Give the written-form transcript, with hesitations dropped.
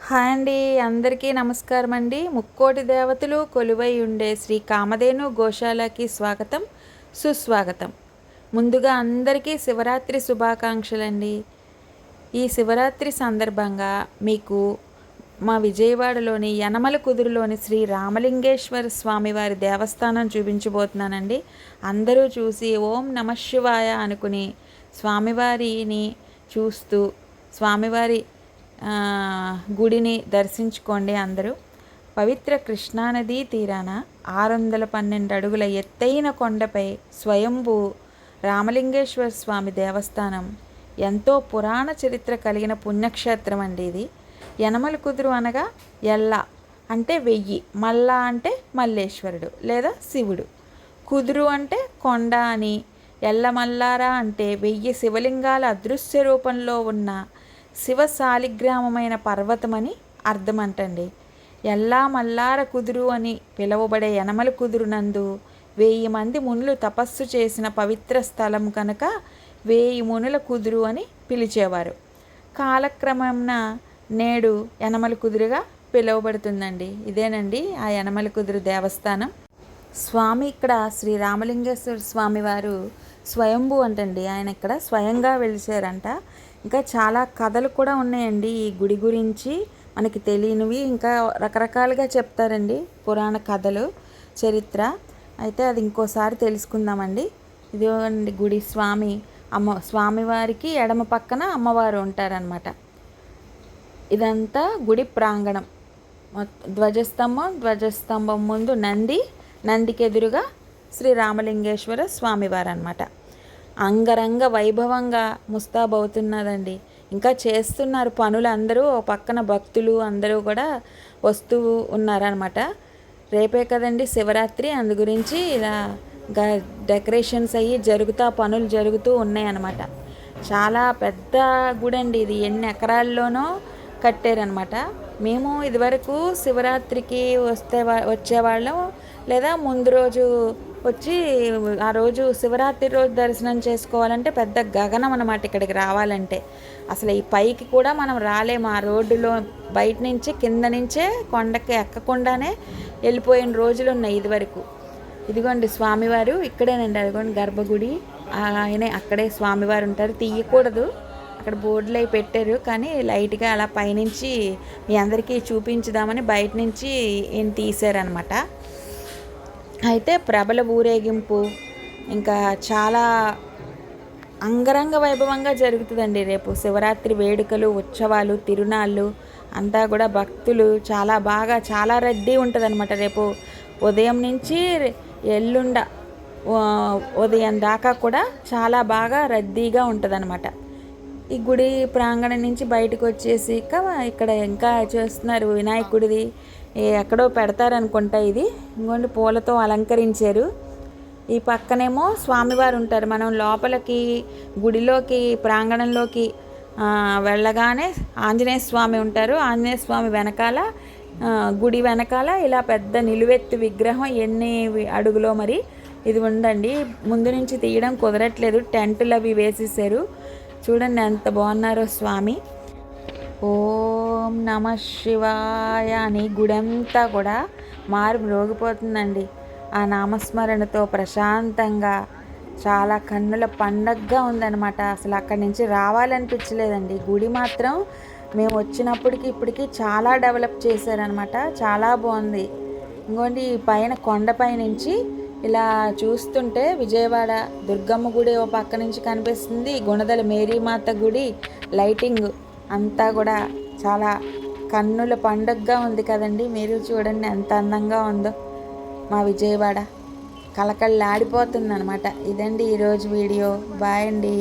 Hi అండి, అందరికీ నమస్కారం అండి. ముక్కోటి దేవతలు కొలువై ఉండే శ్రీ కామధేను గోశాలకి స్వాగతం, సుస్వాగతం. ముందుగా అందరికీ శివరాత్రి శుభాకాంక్షలండి. ఈ శివరాత్రి సందర్భంగా మీకు మా విజయవాడలోని యనమల కుదురులోని శ్రీ రామలింగేశ్వర స్వామివారి దేవస్థానం చూపించబోతున్నానండి. అందరూ చూసి ఓం నమః శివాయ అనుకుని స్వామివారిని చూస్తూ స్వామివారి గుడిని దర్శించుకోండి అందరూ. పవిత్ర కృష్ణానదీ తీరాన 612 అడుగుల ఎత్తైన కొండపై స్వయంభూ రామలింగేశ్వర స్వామి దేవస్థానం ఎంతో పురాణ చరిత్ర కలిగిన పుణ్యక్షేత్రం అండి ఇది. యనమల కుదురు అనగా ఎల్ల అంటే 1000, మల్ల అంటే మల్లేశ్వరుడు లేదా శివుడు, కుదురు అంటే కొండ అని, ఎల్లమల్లారా అంటే 1000 శివలింగాల అదృశ్య రూపంలో ఉన్న శివ శాలిగ్రామమైన పర్వతమని అర్థమంటండి. ఎల్లా మల్లార కుదురు అని పిలువబడే యనమల కుదురు నందు 1000 మంది మునులు తపస్సు చేసిన పవిత్ర స్థలం కనుక 1000 మునుల కుదురు అని పిలిచేవారు. కాలక్రమేణ నేడు యనమల కుదురుగా పిలువబడుతుందండి. ఇదేనండి ఆ యనమల కుదురు దేవస్థానం. స్వామి ఇక్కడ శ్రీ రామలింగేశ్వర స్వామి వారు స్వయంభూ అంటండి. ఆయన ఇక్కడ స్వయంగా వెలిసారంట. ఇంకా చాలా కథలు కూడా ఉన్నాయండి ఈ గుడి గురించి, మనకి తెలియనివి ఇంకా రకరకాలుగా చెప్తారండి పురాణ కథలు, చరిత్ర. అయితే అది ఇంకోసారి తెలుసుకుందామండి. ఇదిగోండి గుడి. స్వామివారికి ఎడమ పక్కన అమ్మవారు ఉంటారనమాట. ఇదంతా గుడి ప్రాంగణం. ధ్వజస్తంభం ముందు నందికి ఎదురుగా శ్రీ రామలింగేశ్వర స్వామివారు అనమాట. అంగరంగ వైభవంగా ముస్తాబవుతున్నదండి. ఇంకా చేస్తున్నారు పనులు అందరూ. ఓ పక్కన భక్తులు అందరూ కూడా వస్తూ ఉన్నారనమాట. రేపే కదండి శివరాత్రి, అందు గురించి ఇలా డెకరేషన్స్ అయ్యి పనులు జరుగుతూ ఉన్నాయన్నమాట. చాలా పెద్ద గుడి అండి ఇది. ఎన్ని ఎకరాల్లోనో కట్టారనమాట. మేము ఇదివరకు శివరాత్రికి వచ్చేవాళ్ళం, లేదా ముందు రోజు వచ్చి ఆ రోజు శివరాత్రి రోజు దర్శనం చేసుకోవాలంటే పెద్ద గగనం అన్నమాట. ఇక్కడికి రావాలంటే అసలు ఈ పైకి కూడా మనం రాలేము. ఆ రోడ్డులో బయట నుంచి కింద నుంచే కొండకి ఎక్కకుండానే వెళ్ళిపోయిన రోజులు ఉన్నాయి ఇదివరకు. ఇదిగోండి స్వామివారు ఇక్కడేనండి. అదిగోండి గర్భగుడి, ఆయనే అక్కడే స్వామివారు ఉంటారు. తీయకూడదు, అక్కడ బోర్డులు అవి పెట్టారు, కానీ లైట్గా అలా పైనుంచి మీ అందరికీ చూపించుదామని బయట నుంచి ఏం తీశారనమాట. అయితే ప్రబల ఊరేగింపు ఇంకా చాలా అంగరంగ వైభవంగా జరుగుతుందండి రేపు శివరాత్రి వేడుకలు, ఉత్సవాలు, తిరునాళ్ళు అంతా కూడా. భక్తులు చాలా రద్దీ ఉంటుంది అనమాట. రేపు ఉదయం నుంచి ఎల్లుండ ఉదయం దాకా కూడా చాలా బాగా రద్దీగా ఉంటుంది అనమాట. ఈ గుడి ప్రాంగణం నుంచి బయటకు వచ్చేసి ఇక్కడ ఇంకా చేస్తున్నారు వినాయకుడిది. ఎక్కడో పెడతారనుకుంటా. ఇది ఇంకోండి పూలతో అలంకరించారు. ఈ పక్కనేమో స్వామివారు ఉంటారు. మనం లోపలికి గుడిలోకి ప్రాంగణంలోకి వెళ్ళగానే ఆంజనేయ స్వామి ఉంటారు. ఆంజనేయ స్వామి వెనకాల, గుడి వెనకాల ఇలా పెద్ద నిలువెత్తు విగ్రహం ఎన్ని అడుగులో మరి ఇది ఉందండి. ముందు నుంచి తీయడం కుదరట్లేదు, టెంటులు అవి వేసేసారు. చూడండి ఎంత బాగున్నారో స్వామి. ఓం నమః శివాయ అని గుడంతా కూడా మ్రోగిపోతుందండి. ఆ నామస్మరణతో ప్రశాంతంగా చాలా కన్నుల పండగగా ఉందన్నమాట. అసలు అక్కడి నుంచి రావాలనిపించలేదండి. గుడి మాత్రం మేము వచ్చినప్పటికి ఇప్పటికి చాలా డెవలప్ చేశారనమాట. చాలా బాగుంది. ఇంకోండి ఈ పైన కొండపై నుంచి ఇలా చూస్తుంటే విజయవాడ దుర్గమ్మ గుడి ఓ పక్క నుంచి కనిపిస్తుంది. గుణదల మేరీమాత గుడి లైటింగ్ అంతా కూడా చాలా కన్నుల పండుగగా ఉంది కదండి. మీరు చూడండి ఎంత అందంగా ఉందో మా విజయవాడ. కళకళలాడిపోతుంది అనమాట. ఇదండి ఈరోజు వీడియో. బాయ్ అండి.